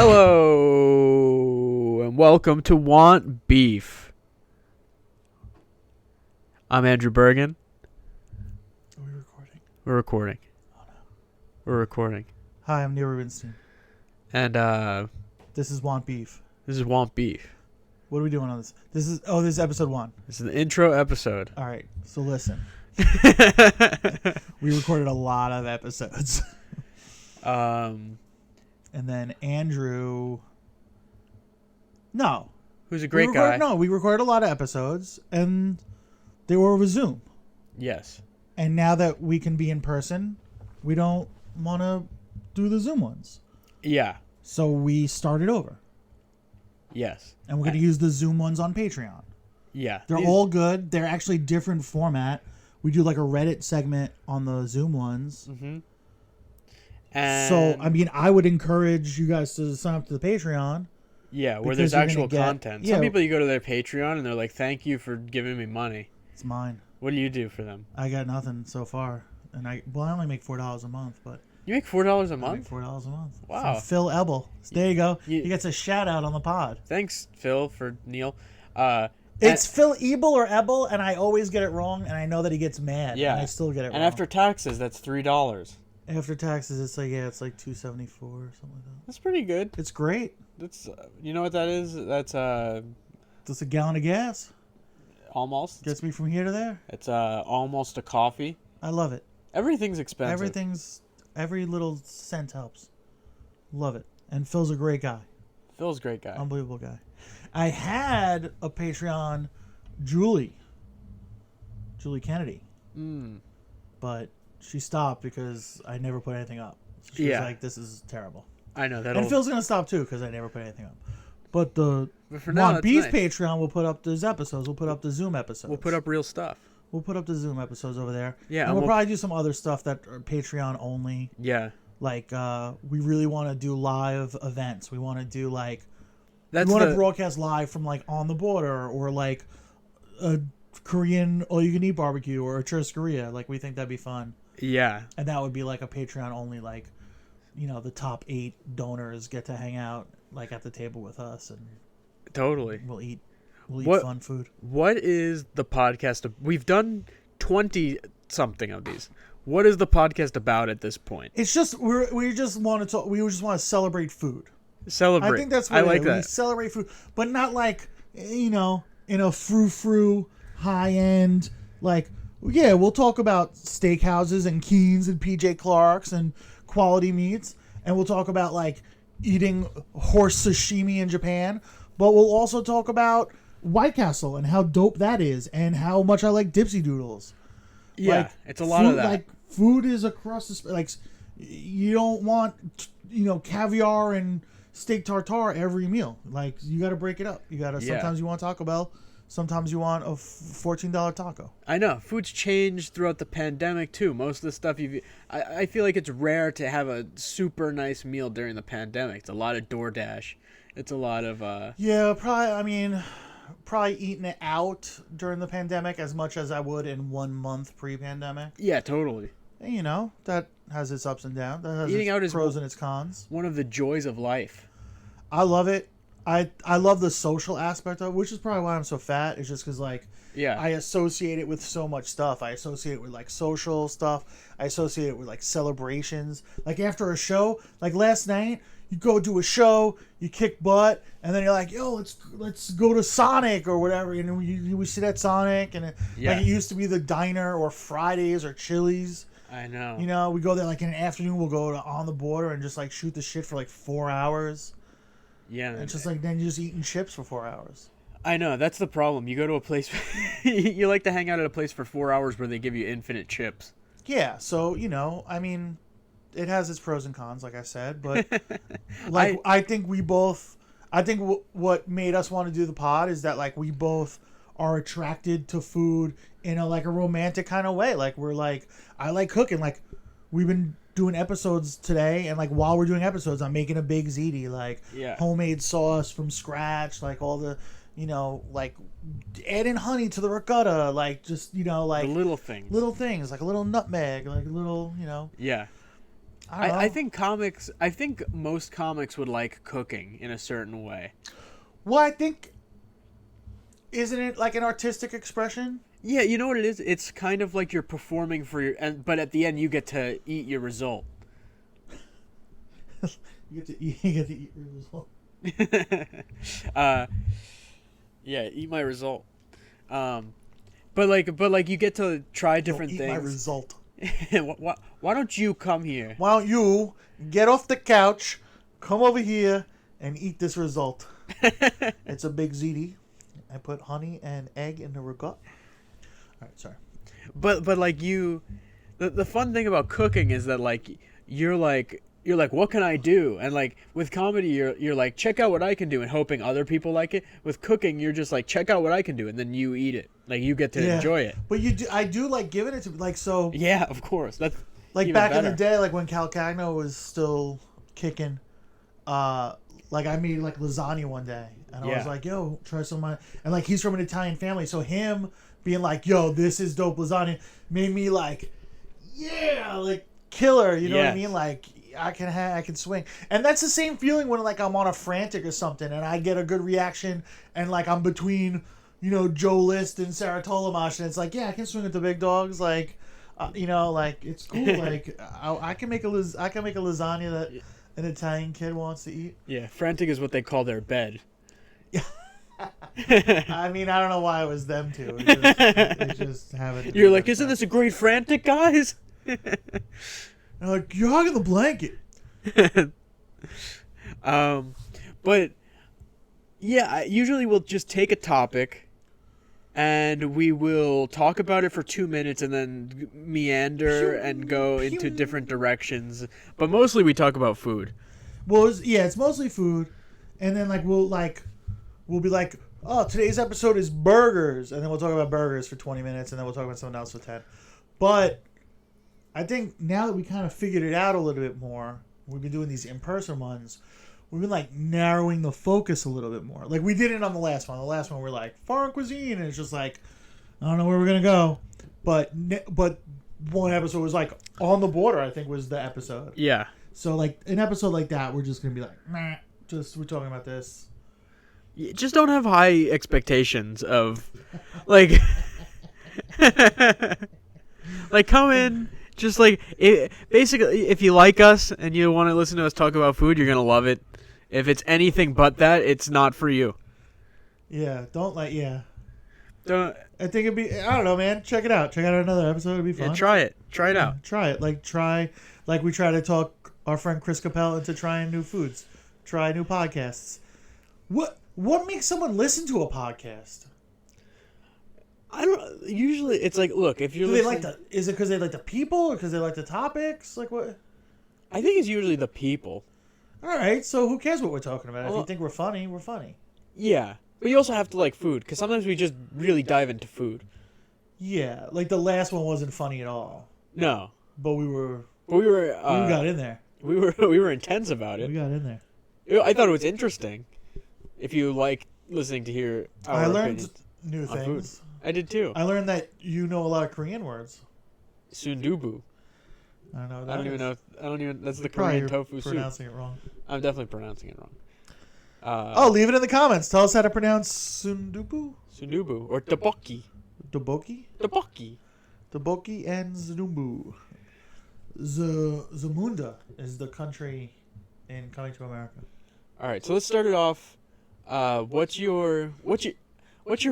Hello, and welcome to Want Beef. I'm Andrew Bergen. Are we recording? We're recording. Oh no. We're recording. Hi, I'm Neil Rubenstein. And This is Want Beef. this is Want Beef. What are we doing on this? This is episode 1. This is the intro episode. All right, so listen. We recorded a lot of episodes. And then Andrew... No. Who's a great guy. No, we recorded a lot of episodes, and they were over Zoom. Yes. And now that we can be in person, we don't want to do the Zoom ones. Yeah. So we started over. Yes. And we're going to use the Zoom ones on Patreon. Yeah. They're all good. They're actually different format. We do like a Reddit segment on the Zoom ones. Mm-hmm. So, I mean, I would encourage you guys to sign up to the Patreon. Yeah, where there's actual content. Yeah, Some people, you go to their Patreon and they're like, thank you for giving me money. It's mine. What do you do for them? I got nothing so far. And I only make $4 a month, but... You make $4 a I make month? $4 a month. Wow. From Phil Ebel. There you go. You- He gets a shout out on the pod. Thanks, Phil, for Neil. It's Phil Ebel or Ebel, and I always get it wrong, and I know that he gets mad. Yeah. And I still get it wrong. And after taxes, that's $3. After taxes, it's like $2.74 or something like that. That's pretty good. It's great. That's you know what that is? That's Just a gallon of gas. almost. Gets me from here to there. It's almost a coffee. I love it. Everything's expensive. Every little cent helps. Love it. And Phil's a great guy. Phil's a great guy. Unbelievable guy. I had a Patreon, Julie Kennedy. But she stopped because I never put anything up. She was like, this is terrible. I know that. And Phil's going to stop too because I never put anything up. But the for now, Want Beef nice. Patreon will put up those episodes. We'll put up the Zoom episodes. We'll put up real stuff. We'll put up the Zoom episodes over there. Yeah, and we'll probably do some other stuff that are Patreon only. Yeah. Like, we really want to do live events. We want to do, like... That's we want to broadcast live from, like, On the Border or, like, a Korean all-you-can-eat barbecue or a churrascaria. Like, we think that'd be fun. Yeah. And that would be, like, a Patreon only, like, you know, the top 8 donors get to hang out, like, at the table with us. And Totally. we'll eat fun food. What is the podcast? We've done 20-something of these. What is the podcast about at this point? It's just we just want to talk. We just want to celebrate food. Celebrate. I think that's what I it like is. that. We celebrate food, but not like, you know, in a frou-frou, high-end, like, yeah, we'll talk about steakhouses and Keen's and PJ Clark's and quality meats, and we'll talk about, like, eating horse sashimi in Japan, but we'll also talk about White Castle and how dope that is and how much I like Dipsy Doodles. Yeah, like, it's a lot of that. Like, food is across the... Like, you don't want, you know, caviar and steak tartare every meal. Like, you got to break it up. You got to... Sometimes you want Taco Bell. Sometimes you want a $14 taco. I know. Food's changed throughout the pandemic, too. Most of the stuff I feel like it's rare to have a super nice meal during the pandemic. It's a lot of DoorDash. It's a lot of... Yeah, probably... I mean... Probably eating it out during the pandemic as much as I would in 1 month pre-pandemic. Yeah, totally. And, you know, that has its ups and downs. That has Eating out is pros and its cons. One of the joys of life. I love it. I love the social aspect of it, which is probably why I'm so fat. It's just because, like, Yeah. I associate it with so much stuff. I associate it with, like, social stuff. I associate it with, like, celebrations. Like, after a show, like last night, you go do a show, you kick butt, and then you're like, yo, let's go to Sonic or whatever. And we sit at Sonic, and like, it used to be the diner or Fridays or Chili's. I know. You know, we go there, like, in the afternoon, we'll go to On the Border and just, like, shoot the shit for, like, 4 hours. Yeah. It's just like, then you're just eating chips for 4 hours. I know. That's the problem. You go to a place... you like to hang out at a place for 4 hours where they give you infinite chips. Yeah, so, you know, I mean... It has its pros and cons, like I said, but like I think we both. I think what made us want to do the pod is that, like, we both are attracted to food in a, like, a romantic kind of way. Like, we're like, I like cooking. Like, we've been doing episodes today, and, like, while we're doing episodes, I'm making a big ziti, like, homemade sauce from scratch, like, all the, you know, like, adding honey to the ricotta, like, just, you know, like, the little things, like a little nutmeg, like a little, you know. Yeah. I don't know. I think most comics would like cooking in a certain way. Well, I think, isn't it like an artistic expression? Yeah, you know what it is? It's kind of like you're performing for but at the end you get to eat your result. You get to eat your result. uh, yeah, eat my result. But like you get to try different Eat things. my result. Why don't you come here? Why don't you get off the couch, come over here, and eat this result? It's a big ziti. I put honey and egg in the ricotta. All right, sorry. But like the fun thing about cooking is that like you're like what can I do? And like with comedy you're like check out what I can do and hoping other people like it. With cooking you're just like check out what I can do and then you eat it. Like you get to enjoy it. But I do like giving it to like so. Yeah, of course. That's like back in the day, like when Cal Cagno was still kicking. Like I made like lasagna one day, and I was like, "Yo, try some of my." And like he's from an Italian family, so him being like, "Yo, this is dope lasagna," made me like, "Yeah, like killer." You know what I mean? Like I can swing, and that's the same feeling when like I'm on a frantic or something, and I get a good reaction, and like I'm between, Joe List and Sarah Tolomash, and it's like, yeah, I can swing at the big dogs, like, like it's cool. Like I can make a lasagna that an Italian kid wants to eat. Yeah, frantic is what they call their bed. I mean, I don't know why it was them two. They just have it. You're like, isn't this a great frantic, guys? They're like, you're hogging the blanket. But yeah, usually we'll just take a topic and we will talk about it for 2 minutes and then meander and go into different directions. But mostly we talk about food. Well, it's mostly food, and then like we'll be like, oh, today's episode is burgers, and then we'll talk about burgers for 20 minutes, and then we'll talk about something else for 10. But I think now that we kind of figured it out a little bit more, we've been doing these in-person ones. We've been like narrowing the focus a little bit more. Like we did it on the last one. The last one we're like foreign cuisine, and it's just like I don't know where we're gonna go. But one episode was like on the border. I think was the episode. Yeah. So like an episode like that, we're just gonna be like, meh, we're talking about this. You just don't have high expectations of like like come in. Just like basically, if you like us and you want to listen to us talk about food, you're gonna love it. If it's anything but that, it's not for you. Yeah, don't. Don't. I think it'd be. I don't know, man. Check it out. Check out another episode. It'd be fun. Yeah, try it. Try it out. Try it. Like we try to talk our friend Chris Capel into trying new foods, try new podcasts. What makes someone listen to a podcast? I don't. Usually, it's like, look, if you're. Is it because they like the people or because they like the topics? Like what? I think it's usually the people. All right, so who cares what we're talking about? If you think we're funny, we're funny. Yeah, but you also have to like food because sometimes we just really dive into food. Yeah, like the last one wasn't funny at all. No, but we were. We got in there. We were intense about it. We got in there. I thought it was interesting. If you like listening to hear our learned new things. Food. I did too. I learned that you know a lot of Korean words. Sundubu. I don't know. What that I don't is. even know. I don't even. That's the Probably Korean tofu soup. Pronouncing it wrong. I'm definitely pronouncing it wrong. Leave it in the comments. Tell us how to pronounce sundubu. Sundubu or tteokbokki. Tteokbokki. Tteokbokki. Tteokbokki and sundubu. Zamunda is the country in Coming to America. All right, so let's start it off. What's your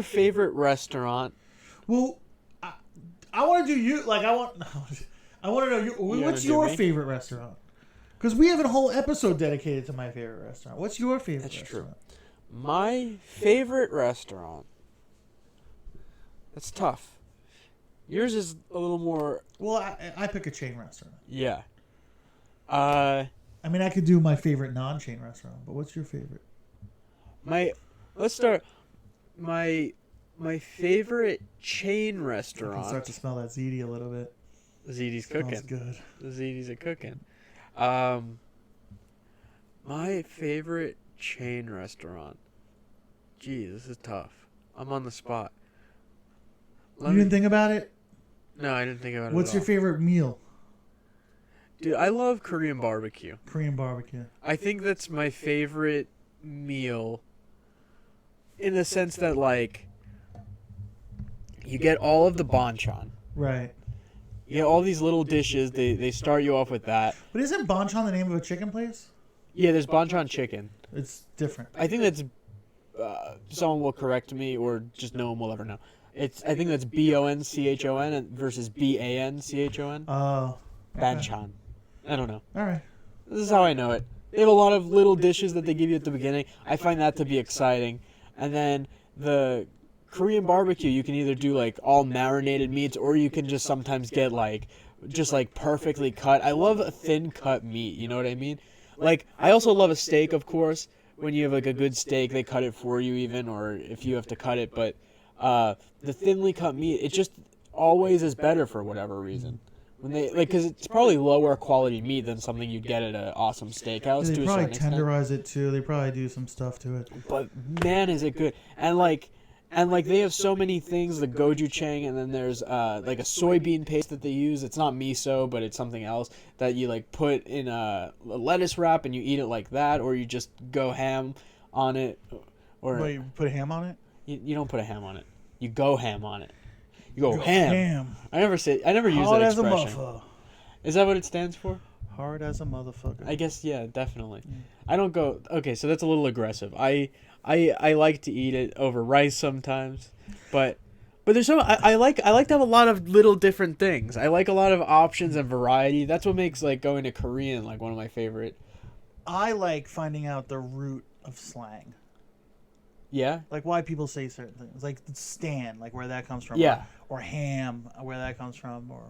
favorite restaurant? Well, I want to do you like I want to know what's your favorite restaurant? Because we have a whole episode dedicated to my favorite restaurant. What's your favorite restaurant? True. My favorite restaurant. That's tough. Yours is a little more. Well, I pick a chain restaurant. Yeah. I mean, I could do my favorite non-chain restaurant, but what's your favorite? Let's start. My favorite chain restaurant. I can start to smell that ziti a little bit. Ziti's cooking. Smells good. The Ziti's are cooking. My favorite chain restaurant. Gee, this is tough. I'm on the spot. You didn't think about it? No, I didn't think about it. What's your favorite meal? Dude, I love Korean barbecue. Korean barbecue. I think that's my favorite meal in the sense that, like, you get all of the Bonchon. Right. You get all these little dishes. They start you off with that. But isn't Bonchon the name of a chicken place? Yeah, there's Bonchon chicken. It's different. I think that's someone will correct me, or just no one will ever know. I think that's Bonchon versus Banchon. Oh. Banchon. I don't know. All right. This is how I know it. They have a lot of little dishes that they give you at the beginning. I find that to be exciting. And then the Korean barbecue, you can either do like all marinated meats, or you can just sometimes get like just like perfectly cut. I love a thin cut meat, you know what I mean? Like, I also love a steak, of course. When you have like a good steak, they cut it for you even, or if you have to cut it. But the thinly cut meat, it just always is better for whatever reason. When they like, because it's probably lower quality meat than something you'd get at an awesome steakhouse. They to a probably certain extent. tenderize it too. They probably do some stuff to it. But man, is it good! And like they have so many things. The gochujang, and then there's like a soybean paste that they use. It's not miso, but it's something else that you like put in a lettuce wrap and you eat it like that, or you just go ham on it. Or Wait, you put ham on it? you don't put a ham on it. You go ham on it. You go Go ham. ham. I never use Hard that as a expression. motherfucker. Is that what it stands for? Hard as a motherfucker. I guess, yeah, definitely. I don't go. Okay, so that's a little aggressive. I like to eat it over rice sometimes, but there's so I like to have a lot of little different things. I like a lot of options and variety. That's what makes like going to Korean like one of my favorite. I like finding out the root of slang. Yeah. Like why people say certain things. Like stan, like where that comes from. Yeah. Or ham, where that comes from. Or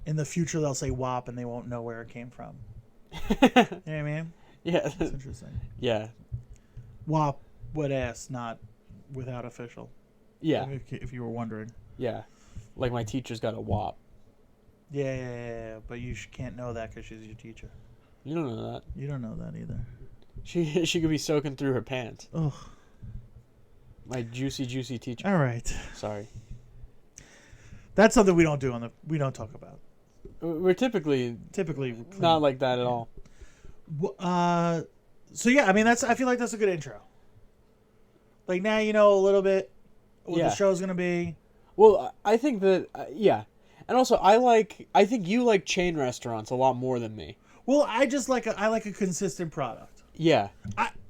in the future they'll say wop and they won't know where it came from. You know what I mean? Yeah. That's interesting. Yeah. Wop, wet ass, not without official. Yeah. If you were wondering. Yeah. Like my teacher's got a WAP. Yeah. But you can't know that because she's your teacher. You don't know that. You don't know that either. She could be soaking through her pants. Ugh. My juicy teacher. All right. Sorry. That's something we don't do we don't talk about. We're typically Typically not like that at all. So yeah, I mean I feel like that's a good intro. Like now you know a little bit what the show's gonna be. Well, I think that yeah, and also I think you like chain restaurants a lot more than me. Well, I like a consistent product. Yeah.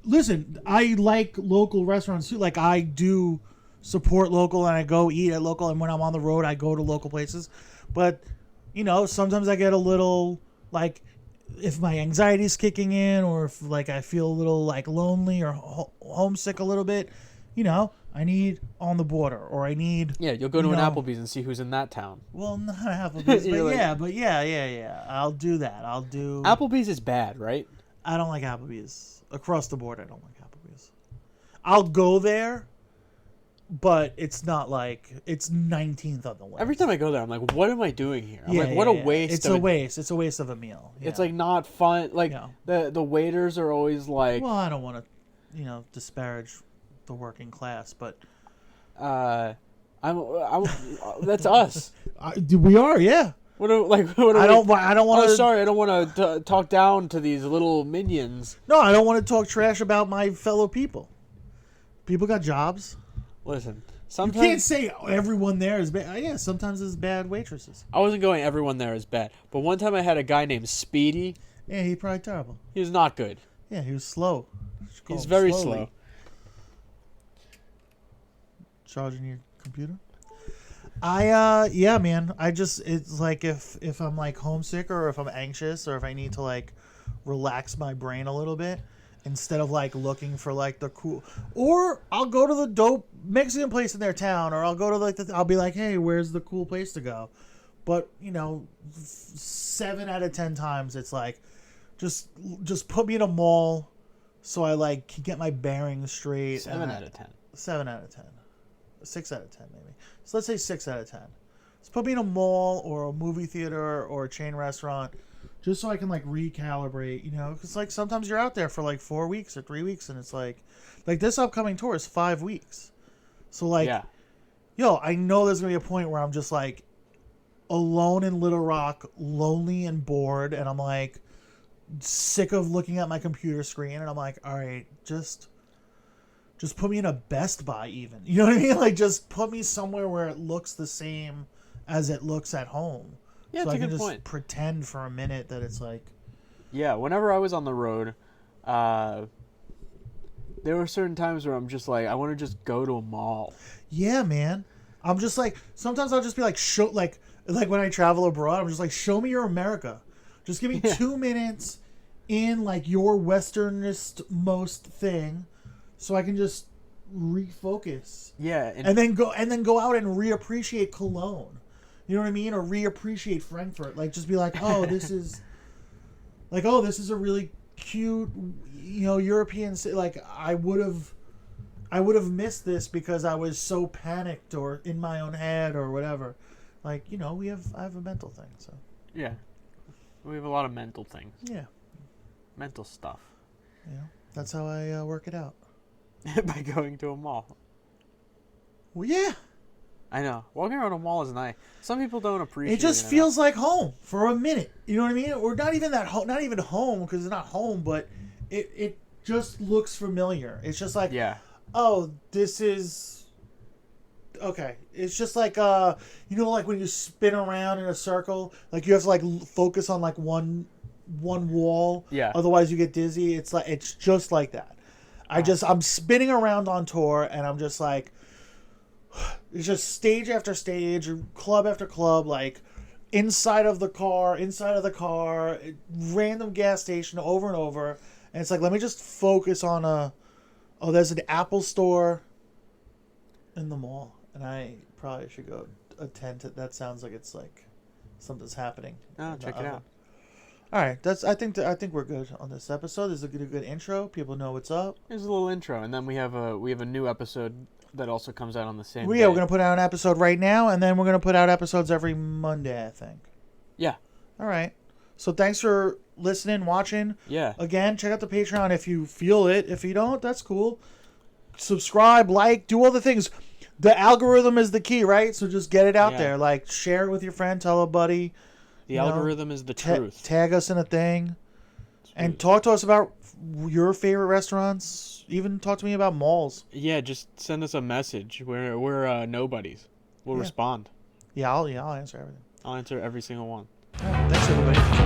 Listen, I like local restaurants too. Like I do support local and I go eat at local, and when I'm on the road I go to local places. But you know, sometimes I get a little like if my anxiety's kicking in, or if like I feel a little like lonely or homesick a little bit, you know, I need On the Border, or I need You'll go to an Applebee's and see who's in that town. Well, not Applebee's, but yeah. I'll do that. Applebee's is bad, right? I don't like Applebee's. Across the board, I don't like Applebee's. I'll go there, but it's not like it's 19th on the list. Every time I go there, I'm like, what am I doing here? I'm like, what a waste. It's a waste. It's a waste of a meal. Yeah. It's like not fun. Like the waiters are always like. Well, I don't want to, disparage the working class, but. I'm that's us. We are, yeah. I don't want to. Oh, sorry, I don't want to talk down to these little minions. No, I don't want to talk trash about my fellow people. People got jobs. Listen, you can't say everyone there is bad. Yeah, sometimes there's bad waitresses. I wasn't going everyone there is bad, but one time I had a guy named Speedy. Yeah, he's probably terrible. He was not good. Yeah, he was slow. He's very slow. Charging your computer? Yeah, man. It's like if I'm like homesick, or if I'm anxious, or if I need to like relax my brain a little bit, instead of like looking for like the cool, or I'll go to the dope Mexican place in their town, or I'll go to I'll be like, hey, where's the cool place to go? But 7 out of 10 times it's like, just put me in a mall, so I like can get my bearings straight. 7 out of 10. 7 out of 10. 6 out of 10 maybe. So let's say 6 out of 10. Let's put me in a mall or a movie theater or a chain restaurant, just so I can like recalibrate, because like sometimes you're out there for like 4 weeks or 3 weeks, and it's like this upcoming tour is 5 weeks. So like, I know there's gonna be a point where I'm just like alone in Little Rock, lonely and bored, and I'm like sick of looking at my computer screen, and I'm like, all right, just put me in a Best Buy even. You know what I mean? Like, just put me somewhere where it looks the same as it looks at home. Yeah, so it's I a can good just point. pretend for a minute that it's like... Yeah, whenever I was on the road, there were certain times where I'm just like, I want to just go to a mall. Yeah, man. I'm just like, sometimes I'll just be like, show, like when I travel abroad, I'm just like, show me your America. Just give me 2 minutes in like your westernest most thing, so I can just refocus. Yeah, and then go out and reappreciate Cologne. You know what I mean? Or reappreciate Frankfurt. Like, just be like, oh, this is like, oh, this is a really cute, European city. Like, I would have missed this because I was so panicked or in my own head or whatever. Like, I have a mental thing, so. Yeah. We have a lot of mental things. Yeah. Mental stuff. Yeah. That's how I work it out. By going to a mall. Well, yeah. I know. Walking around a mall is nice. Some people don't appreciate it. It just feels like home for a minute. You know what I mean? Or not even that home, not even home, because it's not home, but it just looks familiar. It's just like, oh, this is okay. It's just like like when you spin around in a circle, like you have to like focus on like one wall. Yeah. Otherwise you get dizzy. It's just like that. I'm spinning around on tour, and I'm just like, it's just stage after stage, club after club, like inside of the car, random gas station over and over. And it's like, let me just focus on there's an Apple store in the mall. And I probably should go attend to that. Sounds like it's like something's happening. Oh, check it out. All right, I think we're good on this episode. This is a good intro. People know what's up. Here's a little intro, and then we have a new episode that also comes out on the same day. Yeah, we're gonna put out an episode right now, and then we're gonna put out episodes every Monday, I think. Yeah. All right. So thanks for listening, watching. Yeah. Again, check out the Patreon if you feel it. If you don't, that's cool. Subscribe, like, do all the things. The algorithm is the key, right? So just get it out there. Like, share it with your friend, tell a buddy. The algorithm is the truth. Tag us in a thing. And talk to us about your favorite restaurants. Even talk to me about malls. Yeah, just send us a message. We're nobodies. We'll respond. Yeah, I'll answer everything. I'll answer every single one. All right, thanks, everybody.